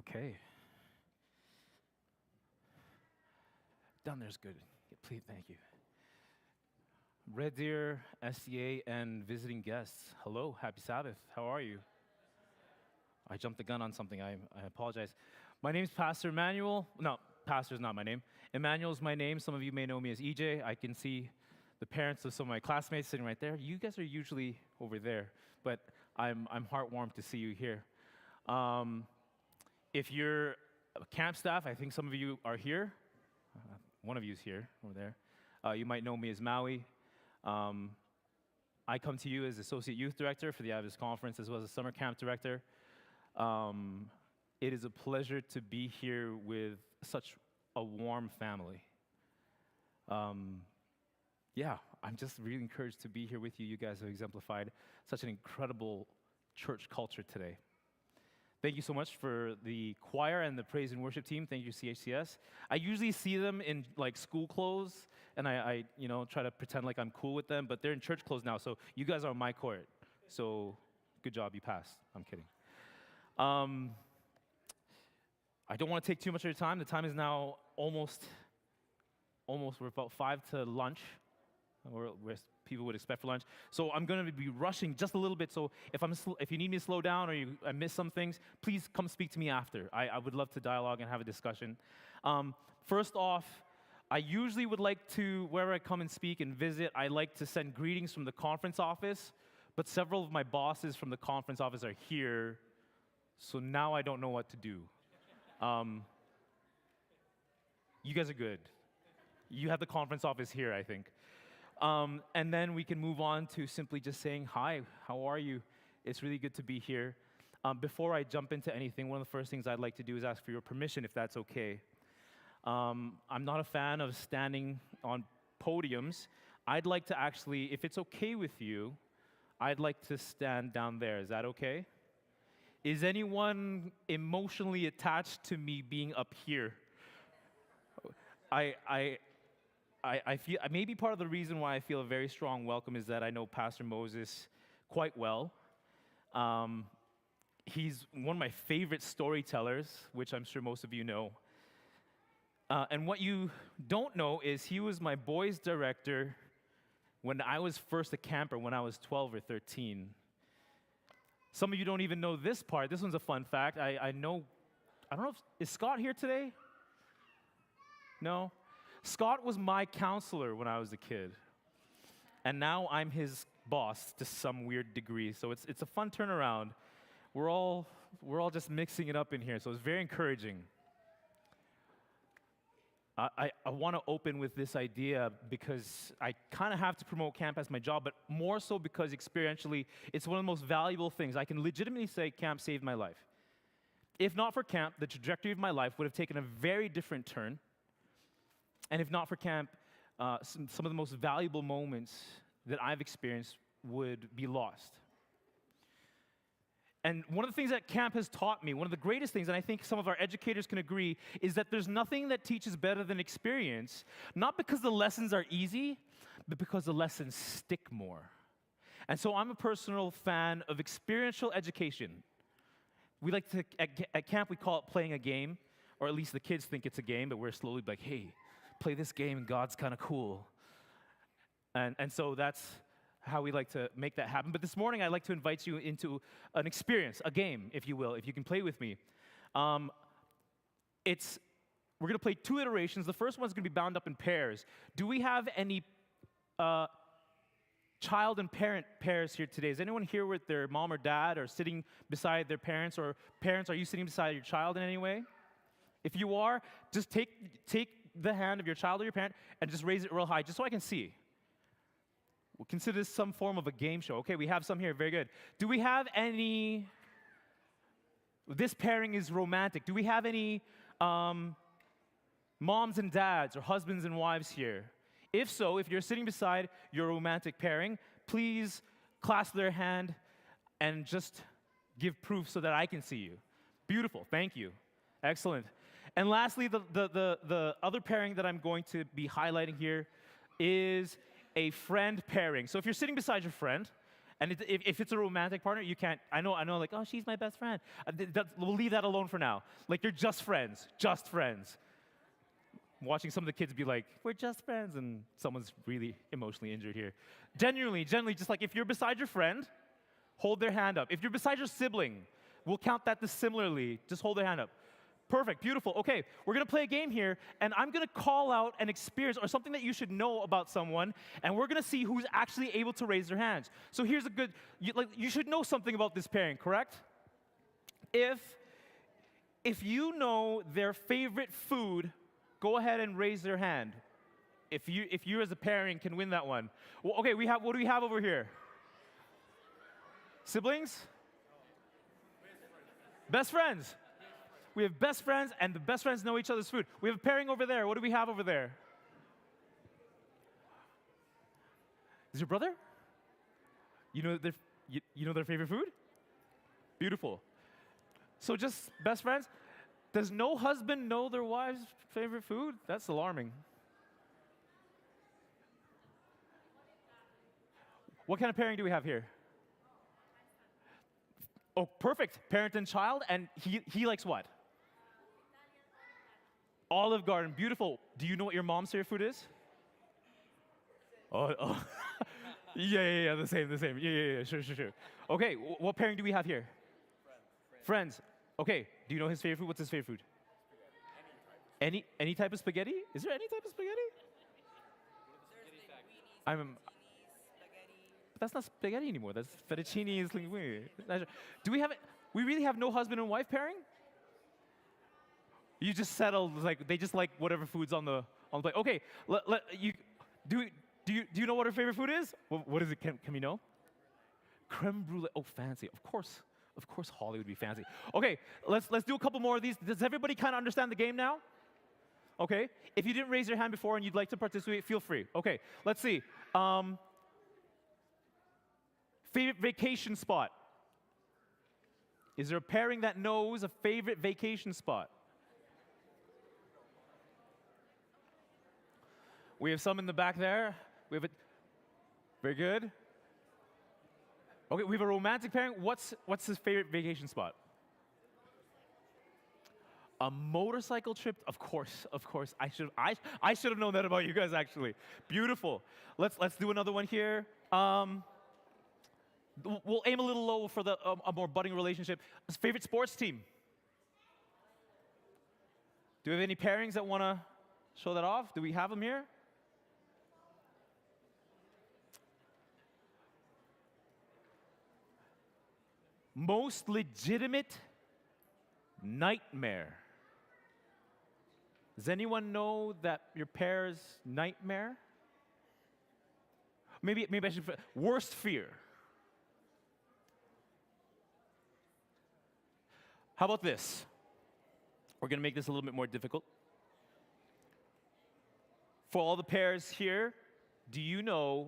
Okay. Down there's good. Yeah, please, thank you. Red Deer, SCA, and visiting guests. Hello, happy Sabbath. How are you? I jumped the gun on something. I apologize. My name's Pastor Emmanuel. No, pastor's not my name. Emmanuel's my name. Some of you may know me as EJ. I can see the parents of some of my classmates sitting right there. You guys are usually over there, but I'm heartwarmed to see you here. If you're camp staff, I think some of you are here. One of you is here, over there. You might know me as Maui. I come to you as Associate Youth Director for the Adventist Conference, as well as Summer Camp Director. It is a pleasure to be here with such a warm family. Yeah, I'm just really encouraged to be here with you. You guys have exemplified such an incredible church culture today. Thank you so much for the choir and the praise and worship team. Thank you, CHCS. I usually see them in like school clothes, and I try to pretend like I'm cool with them, but they're in church clothes now, so you guys are on my court. So good job, you passed. I'm kidding. I don't want to take too much of your time. The time is now almost, we're about 5 to lunch, or people would expect for lunch. So I'm going to be rushing just a little bit. So if you need me to slow down or I miss some things, please come speak to me after. I would love to dialogue and have a discussion. First off, I usually would like to, wherever I come and speak and visit, I like to send greetings from the conference office, but several of my bosses from the conference office are here, so now I don't know what to do. You guys are good. You have the conference office here, I think. And then we can move on to simply just saying, hi, how are you? It's really good to be here. Before I jump into anything, one of the first things I'd like to do is ask for your permission, if that's okay. I'm not a fan of standing on podiums. I'd like to actually, if it's okay with you, I'd like to stand down there. Is that okay? Is anyone emotionally attached to me being up here? I feel, maybe part of the reason why I feel a very strong welcome is that I know Pastor Moses quite well. He's one of my favorite storytellers, which I'm sure most of you know. And what you don't know is he was my boys director when I was first a camper, when I was 12 or 13. Some of you don't even know this part. This one's a fun fact. I don't know is Scott here today? No? Scott was my counselor when I was a kid. And now I'm his boss to some weird degree. So it's a fun turnaround. We're all just mixing it up in here, so it's very encouraging. I want to open with this idea because I kind of have to promote camp as my job, but more so because experientially, it's one of the most valuable things. I can legitimately say camp saved my life. If not for camp, the trajectory of my life would have taken a very different turn. And if not for camp, some of the most valuable moments that I've experienced would be lost. And one of the things that camp has taught me, one of the greatest things, and I think some of our educators can agree, is that there's nothing that teaches better than experience, not because the lessons are easy, but because the lessons stick more. And so I'm a personal fan of experiential education. We like to, at camp, we call it playing a game, or at least the kids think it's a game, but we're slowly like, hey, play this game and God's kind of cool. And so that's how we like to make that happen. But this morning, I'd like to invite you into an experience, a game, if you will, if you can play with me. We're going to play 2 iterations. The first one's going to be bound up in pairs. Do we have any child and parent pairs here today? Is anyone here with their mom or dad or sitting beside their parents? Or parents, are you sitting beside your child in any way? If you are, just take the hand of your child or your parent and just raise it real high, just so I can see. We'll consider this some form of a game show. Okay, we have some here. Very good. Do we have any... This pairing is romantic. Do we have any moms and dads or husbands and wives here? If so, if you're sitting beside your romantic pairing, please clasp their hand and just give proof so that I can see you. Beautiful. Thank you. Excellent. And lastly, the other pairing that I'm going to be highlighting here is a friend pairing. So if you're sitting beside your friend And if it's a romantic partner, you can't, I know, like, oh, she's my best friend. We'll leave that alone for now. Like, you're just friends, just friends. Watching some of the kids be like, we're just friends, and someone's really emotionally injured here. Genuinely, just like if you're beside your friend, hold their hand up. If you're beside your sibling, we'll count that similarly. Just hold their hand up. Perfect, beautiful. Okay, we're gonna play a game here, and I'm gonna call out an experience or something that you should know about someone, and we're gonna see who's actually able to raise their hands. So here's a good, you should know something about this pairing, correct? If you know their favorite food, go ahead and raise their hand. If you as a pairing can win that one. Well, okay, what do we have over here? Siblings? Best friends. We have best friends, and the best friends know each other's food. We have a pairing over there. What do we have over there? Is your brother? You know their favorite food? Beautiful. So just best friends? Does no husband know their wife's favorite food? That's alarming. What kind of pairing do we have here? Oh, perfect. Parent and child, and he likes what? Olive Garden, beautiful. Do you know what your mom's favorite food is? Oh. Yeah, the same. Yeah, sure. Okay, what pairing do we have here? Friends. Okay, do you know his favorite food? What's his favorite food? Any type of spaghetti? Is there any type of spaghetti? But that's not spaghetti anymore. That's fettuccine linguine. Do we really have no husband and wife pairing? You just settle, like, they just like whatever food's on the plate. Okay, do you know what her favorite food is? What is it? Can we know? Creme brulee. Oh, fancy. Of course, Holly would be fancy. Okay, let's do a couple more of these. Does everybody kind of understand the game now? Okay. If you didn't raise your hand before and you'd like to participate, feel free. Okay. Let's see. Favorite vacation spot. Is there a pairing that knows a favorite vacation spot? We have some in the back there. Very good. Okay, we have a romantic pairing. What's his favorite vacation spot? A motorcycle trip? Of course. I should have known that about you guys, actually. Beautiful. Let's do another one here. We'll aim a little low for a more budding relationship. His favorite sports team? Do we have any pairings that want to show that off? Do we have them here? Most legitimate nightmare. Does anyone know that your pair's nightmare? Maybe I should. Worst fear. How about this? We're going to make this a little bit more difficult. For all the pairs here, do you know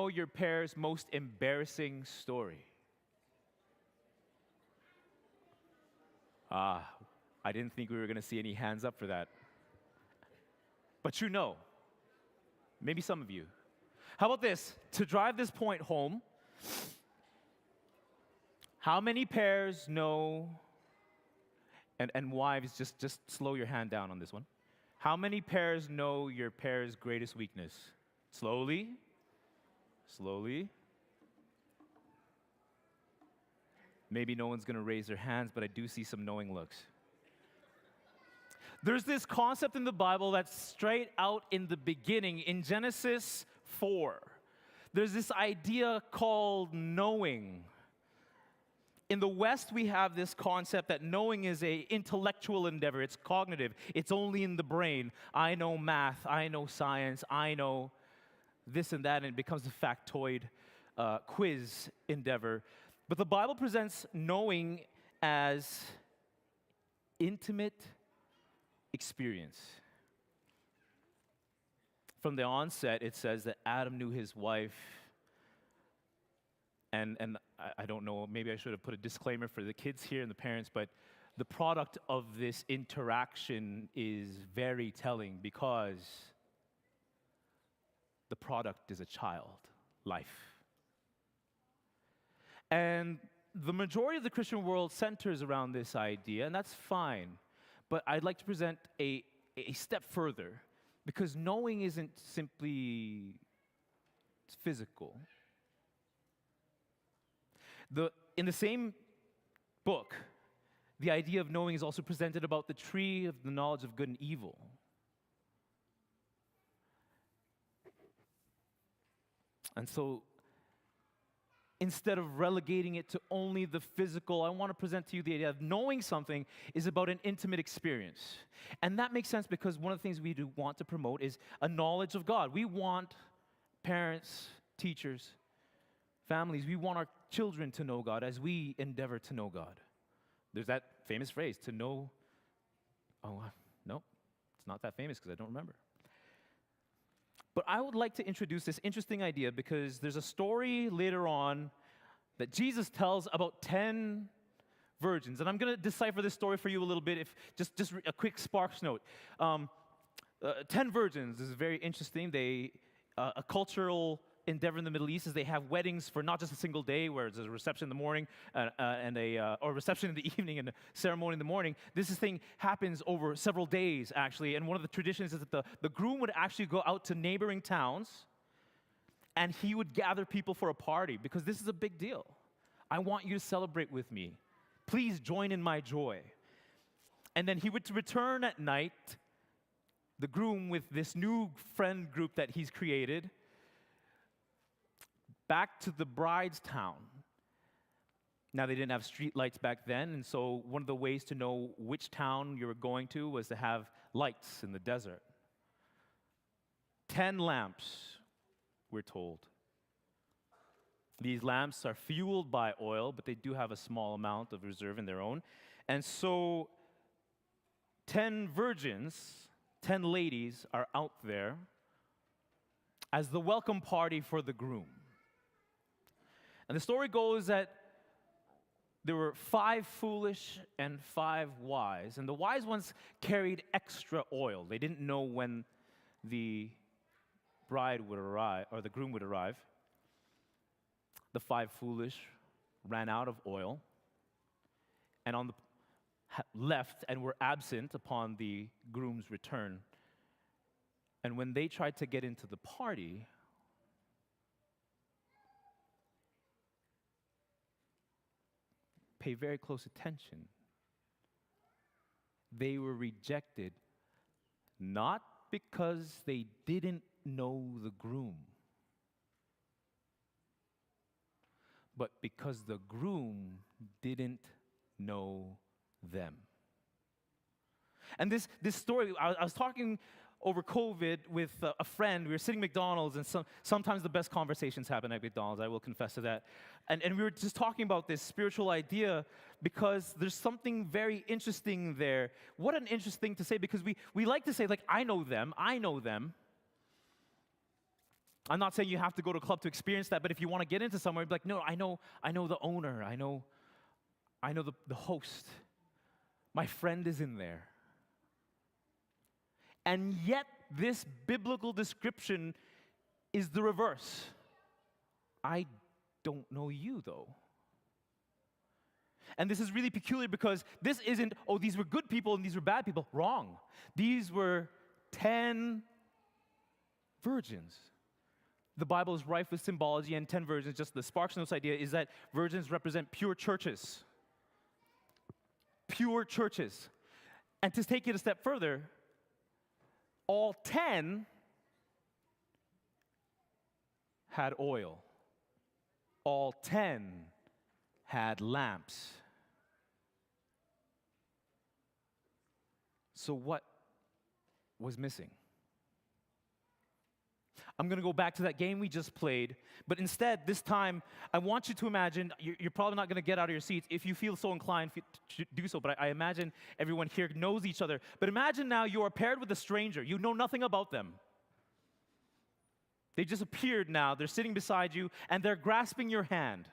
your pair's most embarrassing story? I didn't think we were going to see any hands up for that. But you know, maybe some of you. How about this? To drive this point home, how many pairs know, and wives, just slow your hand down on this one. How many pairs know your pair's greatest weakness? Slowly. Maybe no one's going to raise their hands, but I do see some knowing looks. There's this concept in the Bible that's straight out in the beginning, in Genesis 4. There's this idea called knowing. In the West, we have this concept that knowing is an intellectual endeavor. It's cognitive. It's only in the brain. I know math. I know science. I know this and that, and it becomes a factoid quiz endeavor. But the Bible presents knowing as intimate experience. From the onset, it says that Adam knew his wife, and I don't know, maybe I should have put a disclaimer for the kids here and the parents, but the product of this interaction is very telling, because The product is a child, life. And the majority of the Christian world centers around this idea, and that's fine. But I'd like to present a step further, because knowing isn't simply physical. In the same book, the idea of knowing is also presented about the tree of the knowledge of good and evil. And so, instead of relegating it to only the physical, I want to present to you the idea of knowing something is about an intimate experience. And that makes sense because one of the things we do want to promote is a knowledge of God. We want parents, teachers, families, we want our children to know God as we endeavor to know God. There's that famous phrase, to know, no, it's not that famous because I don't remember. But I would like to introduce this interesting idea because there's a story later on that Jesus tells about 10 virgins. And I'm going to decipher this story for you a little bit. If just a quick sparks note. 10 virgins is very interesting. A cultural endeavor in the Middle East is they have weddings for not just a single day, where there's a reception in the morning or reception in the evening and a ceremony in the morning. This thing happens over several days, actually. And one of the traditions is that the groom would actually go out to neighboring towns and he would gather people for a party because this is a big deal. I want you to celebrate with me. Please join in my joy. And then he would return at night, the groom with this new friend group that he's created, back to the bride's town. Now, they didn't have street lights back then, and so one of the ways to know which town you were going to was to have lights in the desert. 10 lamps, we're told. These lamps are fueled by oil, but they do have a small amount of reserve in their own. And so 10 virgins, 10 ladies are out there as the welcome party for the groom. And the story goes that there were 5 foolish and 5 wise. And the wise ones carried extra oil. They didn't know when the bride would arrive, or the groom would arrive. The 5 foolish ran out of oil and left and were absent upon the groom's return. And when they tried to get into the party, pay very close attention. They were rejected not because they didn't know the groom, but because the groom didn't know them. And this story, I was talking over COVID with a friend. We were sitting at McDonald's, and sometimes the best conversations happen at McDonald's, I will confess to that. And we were just talking about this spiritual idea because there's something very interesting there. What an interesting to say, because we like to say, like, I know them. I'm not saying you have to go to a club to experience that, but if you want to get into somewhere, be like, no, I know the owner. I know the host. My friend is in there. And yet, this biblical description is the reverse. I don't know you, though. And this is really peculiar because this isn't, these were good people and these were bad people. Wrong. These were 10 virgins. The Bible is rife with symbology, and 10 virgins, just the Sparks Notes idea is that virgins represent pure churches. Pure churches. And to take it a step further, all 10 had oil. All 10 had lamps. So what was missing? I'm going to go back to that game we just played, but instead, this time, I want you to imagine, you're probably not going to get out of your seats if you feel so inclined to do so, but I imagine everyone here knows each other. But imagine now you are paired with a stranger. You know nothing about them. They just appeared now. They're sitting beside you, and they're grasping your hand.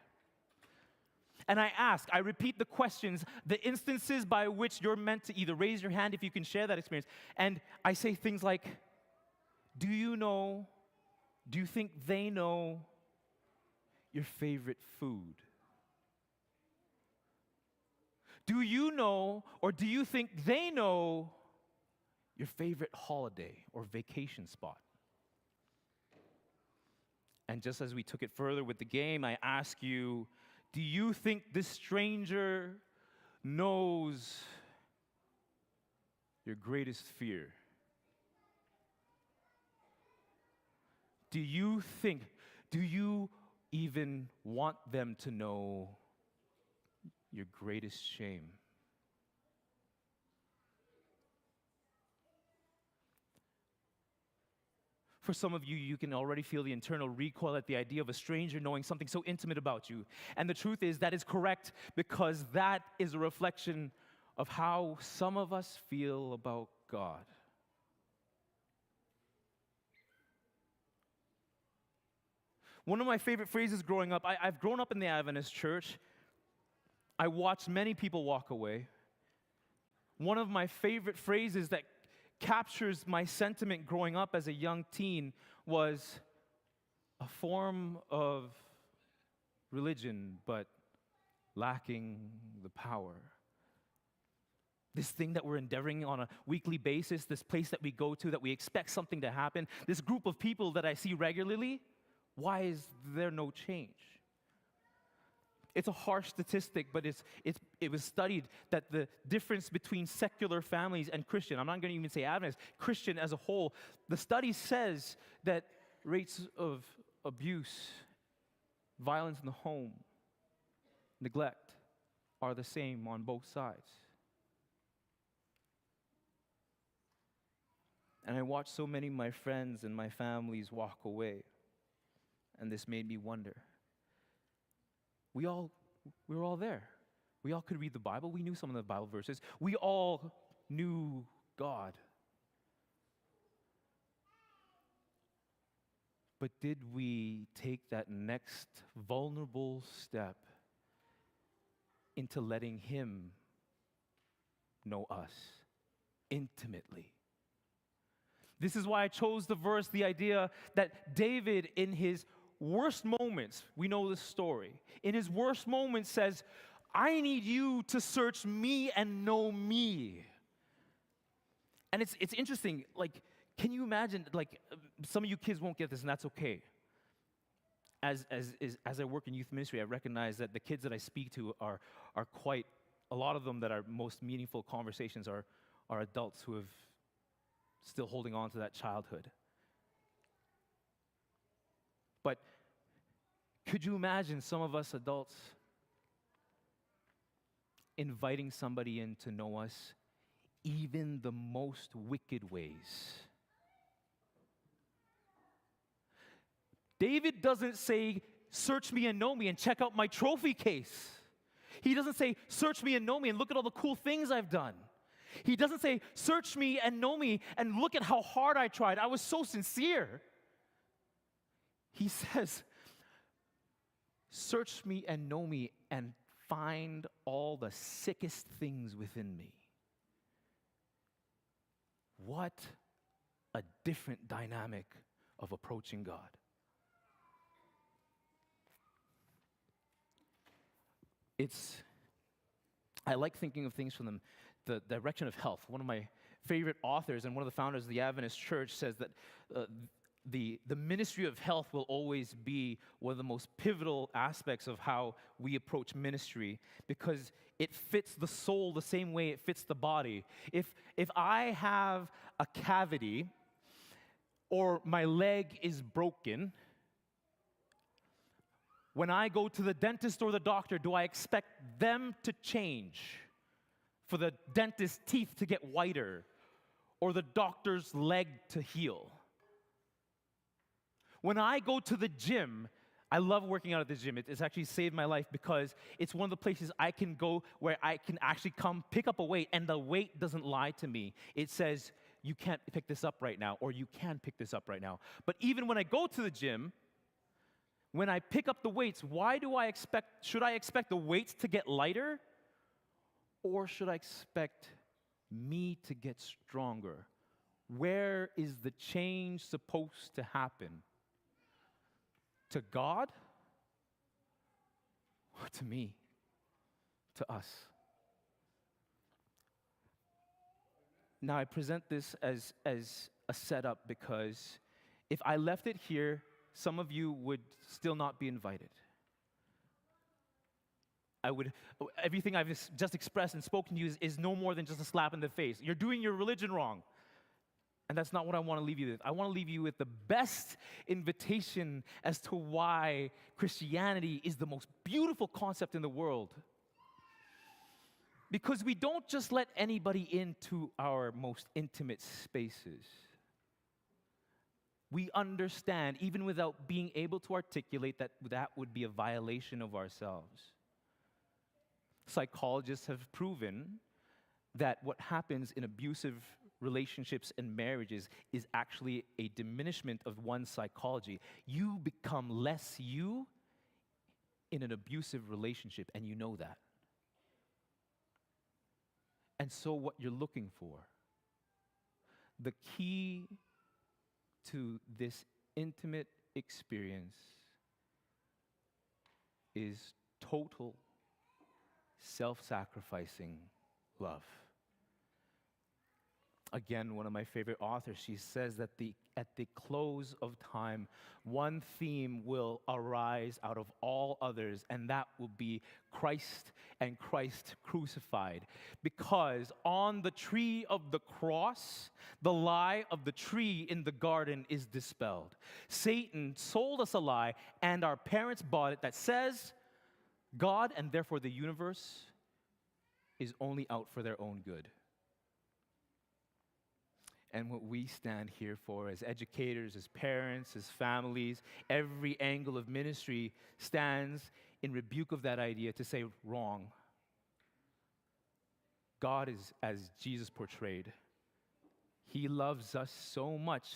And I repeat the questions, the instances by which you're meant to either raise your hand if you can share that experience. And I say things like, do you know Do you think they know your favorite food? Do you know, or do you think they know your favorite holiday or vacation spot? And just as we took it further with the game, I ask you, do you think this stranger knows your greatest fear? Do you even want them to know your greatest shame? For some of you, you can already feel the internal recoil at the idea of a stranger knowing something so intimate about you. And the truth is, that is correct, because that is a reflection of how some of us feel about God. One of my favorite phrases growing up, I've grown up in the Adventist church. I watched many people walk away. One of my favorite phrases that captures my sentiment growing up as a young teen was a form of religion, but lacking the power. This thing that we're endeavoring on a weekly basis, this place that we go to, that we expect something to happen, this group of people that I see regularly, why is there no change? It's a harsh statistic, but it was studied that the difference between secular families and Christian, I'm not going to even say Adventist, Christian as a whole, the study says that rates of abuse, violence in the home, neglect are the same on both sides. And I watched so many of my friends and my families walk away, and this made me wonder. We were all there. We all could read the Bible. We knew some of the Bible verses. We all knew God. But did we take that next vulnerable step into letting Him know us intimately? This is why I chose the verse, the idea that David, in his worst moments, we know this story, in his worst moments says, I need you to search me and know me. And it's interesting, like, can you imagine, like, some of you kids won't get this, and that's okay. As I work in youth ministry, I recognize that the kids that I speak to are quite, a lot of them that are most meaningful conversations are adults who have still holding on to that childhood. But could you imagine some of us adults inviting somebody in to know us even the most wicked ways? David doesn't say, search me and know me and check out my trophy case. He doesn't say, search me and know me and look at all the cool things I've done. He doesn't say, search me and know me and look at how hard I tried. I was so sincere. He says, search me and know me and find all the sickest things within me. What a different dynamic of approaching God. I like thinking of things from the direction of health. One of my favorite authors and one of the founders of the Adventist Church says that the ministry of health will always be one of the most pivotal aspects of how we approach ministry, because it fits the soul the same way it fits the body. If I have a cavity or my leg is broken, when I go to the dentist or the doctor, do I expect them to change? For the dentist's teeth to get whiter or the doctor's leg to heal? When I go to the gym, I love working out at the gym. It's actually saved my life because it's one of the places I can go where I can actually come pick up a weight, and the weight doesn't lie to me. It says, you can't pick this up right now, or you can pick this up right now. But even when I go to the gym, when I pick up the weights, should I expect the weights to get lighter? Or should I expect me to get stronger? Where is the change supposed to happen? To God? Or to me? To us? Now, I present this as a setup because if I left it here, some of you would still not be invited. Everything I've just expressed and spoken to you is no more than just a slap in the face. You're doing your religion wrong. And that's not what I want to leave you with. I want to leave you with the best invitation as to why Christianity is the most beautiful concept in the world. Because we don't just let anybody into our most intimate spaces. We understand, even without being able to articulate, that that would be a violation of ourselves. Psychologists have proven that what happens in abusive relationships and marriages is actually a diminishment of one's psychology. You become less you in an abusive relationship, and you know that. And so what you're looking for, the key to this intimate experience is total self-sacrificing love. Again, one of my favorite authors, she says that at the close of time, one theme will arise out of all others, and that will be Christ and Christ crucified. Because on the tree of the cross, the lie of the tree in the garden is dispelled. Satan sold us a lie, and our parents bought it, that says God, and therefore the universe, is only out for their own good. And what we stand here for as educators, as parents, as families, every angle of ministry stands in rebuke of that idea to say, wrong. God is as Jesus portrayed. He loves us so much,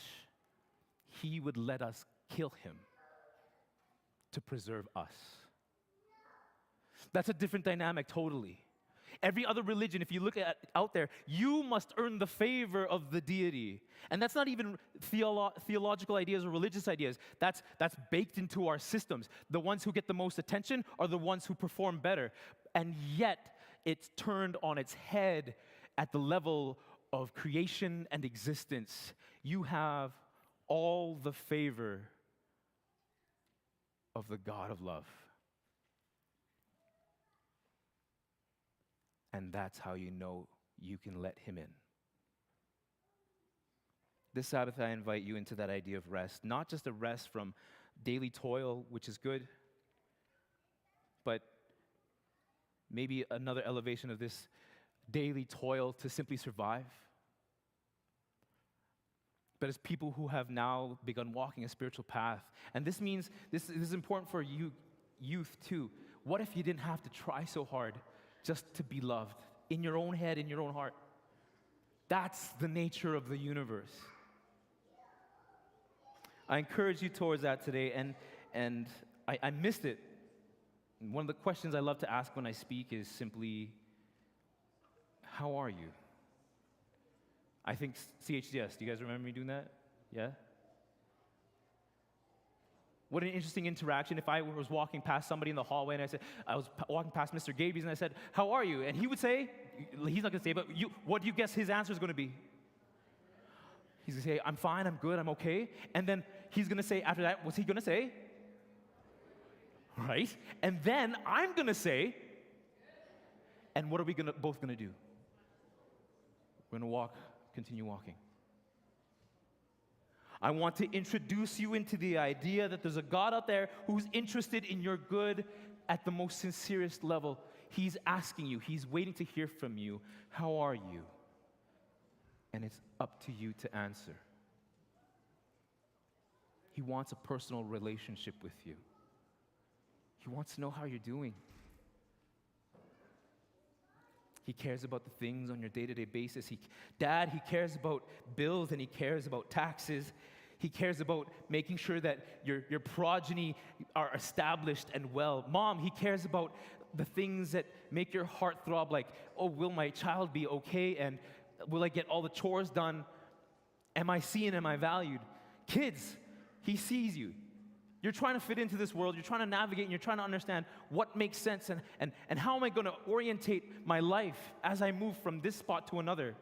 He would let us kill Him to preserve us. That's a different dynamic totally. Every other religion, if you look at out there, you must earn the favor of the deity. And that's not even theological ideas or religious ideas. That's baked into our systems. The ones who get the most attention are the ones who perform better. And yet, it's turned on its head at the level of creation and existence. You have all the favor of the God of love. And that's how you know you can let Him in. This Sabbath, I invite you into that idea of rest. Not just a rest from daily toil, which is good, but maybe another elevation of this daily toil to simply survive. But as people who have now begun walking a spiritual path, and this means, this is important for you, youth too. What if you didn't have to try so hard just to be loved in your own head, in your own heart? That's the nature of the universe. I encourage you towards that today, and I missed it. One of the questions I love to ask when I speak is simply, how are you? I think CHDS, do you guys remember me doing that? Yeah? What an interesting interaction if I was walking past somebody in the hallway and I was walking past Mr. Gabies and I said, how are you? And he would say, he's not going to say, but what do you guess his answer is going to be? He's going to say, I'm fine, I'm good, I'm okay. And then he's going to say after that, what's he going to say? Right? And then I'm going to say, and what are we both going to do? We're going to continue walking. I want to introduce you into the idea that there's a God out there who's interested in your good at the most sincerest level. He's asking you, He's waiting to hear from you. How are you? And it's up to you to answer. He wants a personal relationship with you. He wants to know how you're doing. He cares about the things on your day-to-day basis. Dad, He cares about bills and He cares about taxes. He cares about making sure that your progeny are established and well. Mom, He cares about the things that make your heart throb, like, oh, will my child be okay? And will I get all the chores done? Am I seen? Am I valued? Kids, He sees you. You're trying to fit into this world. You're trying to navigate and you're trying to understand what makes sense and how am I going to orientate my life as I move from this spot to another.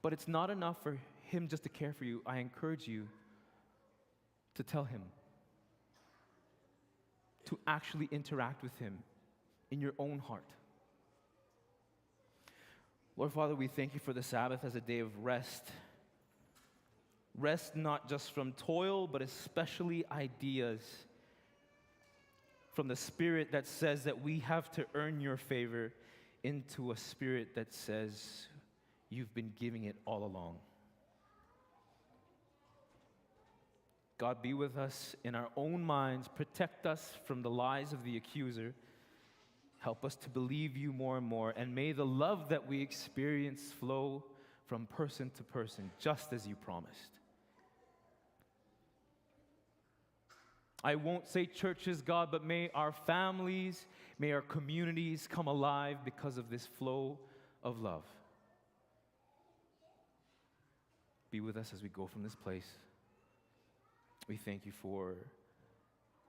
But it's not enough for him just to care for you. I encourage you to tell him, to actually interact with him in your own heart. Lord Father, we thank you for the Sabbath as a day of rest. Rest not just from toil, but especially ideas from the spirit that says that we have to earn your favor into a spirit that says you've been giving it all along. God, be with us in our own minds. Protect us from the lies of the accuser. Help us to believe you more and more. And may the love that we experience flow from person to person, just as you promised. I won't say churches, God, but may our families, may our communities come alive because of this flow of love. Be with us as we go from this place. We thank you for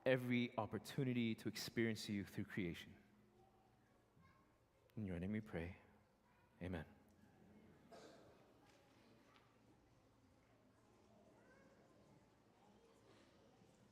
every opportunity to experience you through creation. In your name we pray. Amen.